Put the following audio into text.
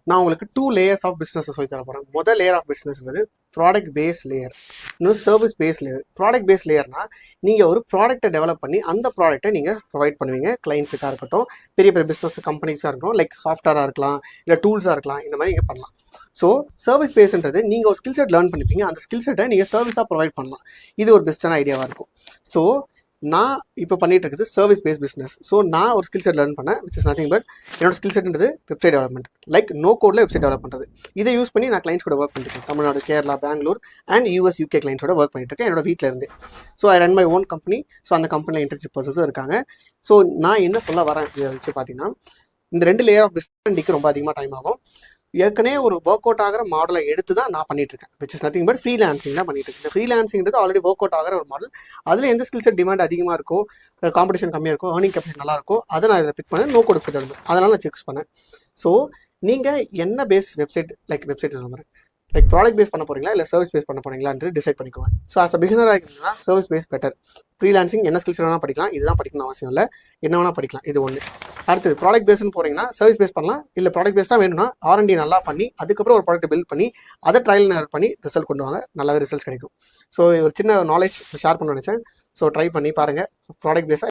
நான் உங்களுக்கு 2 layers of business சொல்லி தர போகிறேன். முதல் லேயர் ஆஃப் பிஸ்னஸ்ன்றது ப்ராடக்ட் பேஸ் லேயர், இன்னும் service base layer. Product base லேயர்னா நீங்கள் ஒரு ப்ராடக்ட்டை டெவலப் பண்ணி அந்த ப்ராடக்ட்டை நீங்கள் ப்ரொவைட் பண்ணுவீங்க கிளைண்ட்ஸுக்காக இருக்கட்டும், பெரிய பெரிய பிஸ்னஸ் கம்பெனிஸாக இருக்கட்டும், லைக் சாஃப்ட்வேராக இருக்கலாம், இல்லை டூல்ஸாக இருக்கலாம், இந்த மாதிரி நீங்கள் பண்ணலாம். ஸோ சர்வீஸ் பேஸ்ன்றது நீங்கள் ஒரு ஸ்கில் செட் லேர்ன் பண்ணிப்பீங்க, அந்த ஸ்கில் செட்டை நீங்கள் சர்வீஸாக ப்ரொவைட் பண்ணலாம். இது ஒரு பெஸ்ட்டான ஐடியாவாக இருக்கும். ஸோ நான் இப்போ பண்ணிட்டு இருக்குது சர்வீஸ் பேஸ் பிஸ்னஸ். ஸோ நான் ஒரு ஸ்கில் செட் லேர்ன் பண்ணேன், விச் இஸ் நத்திங் பட் என்னோட ஸ்கில் செட்ன்றது வெப்சைட் டெவலப்மெண்ட், லைக் நோ கோடில் வெப்சைட் டெவலப் பண்ணுறது. இதை யூஸ் பண்ணி நான் கிளைண்ட்ஸ் கூட ஒர்க் பண்ணிட்டு Tamil Nadu, Kerala, Bangalore and US, UK கிளைண்ட்ஸோட ஒர்க் பண்ணிட்டு இருக்கேன் என்னோட வீட்டில் இருந்து. So I run my own company. So அந்த கம்பெனியில் இன்டர்ன்ஷிப் பர்சஸும் இருக்காங்க. ஸோ நான் என்ன சொல்ல வரேன் இதை வச்சு பார்த்தீங்கன்னா, இந்த 2 லேயர் ஆஃப் பிஸ்னஸ் ரொம்ப அதிகமாக டைம் ஆகும். ஏற்கனவே ஒரு ஒர்க் அவுட் ஆகிற மாடலை எடுத்து தான் நான் பண்ணிட்டு இருக்கேன், which is nothing but freelancing தான் பண்ணிட்டு இருக்கேன். ஃப்ரீலான்சிங்கிறது ஆல்ரெடி ஒர்க் அவுட் ஆகிற ஒரு மாடல். அதில் எந்த ஸ்கில் செட் டிமாண்ட் அதிகமாக இருக்கோ, காம்படிஷன் கம்மியாக இருக்கோ, ஏர்னிங் கெப்பாசிட்டி நல்லா இருக்கோ, அதை நான் இதில் பிக் பண்ணேன். நோ கோட் வெப்சைட் வந்து அதனால நான் செக் பண்ணேன். ஸோ நீங்கள் என்ன பேஸ் வெப்சைட், லைக் வெப்சைட் சொல்லுறேன், லைக் ப்ராடக்ட் பேஸ் பண்ண போறீங்களா இல்லை சர்வீஸ் பேஸ் பண்ண போறீங்களான்னு டிசைட் பண்ணிக்கோங்க. ஸோ அஸ் அ பிகினராக இருக்குதுன்னா சர்வீஸ் பேஸ் பெட்டர். ஃப்ரீலான்சிங் என்ன ஸ்கில்ஸ் வேணால் படிக்கலாம், இதுதான் படிக்கணும் அவசியம் இல்லை, என்ன வேணால் படிக்கலாம், இது ஒன்று. அடுத்தது ப்ராடக்ட் பேஸ்ன்னு போறீங்கன்னா சர்வீஸ் பேஸ் பண்ணலாம், இல்லை ப்ராடக்ட் பேஸ் தான் வேணும்னா R&D நல்லா பண்ணி அதுக்கப்புறம் ஒரு ப்ராடக்ட் பில்ட் பண்ணி அதை ட்ரையல் நேர் பண்ணி ரிசல்ட் கொண்டு வாங்க, நல்லாவே ரிசல்ட்ஸ் கிடைக்கும். ஸோ ஒரு சின்ன நாலேஜ் ஷேர் பண்ண நினச்சேன். ஸோ ட்ரை பண்ணி பாருங்கள் ப்ராடக்ட் பேஸாக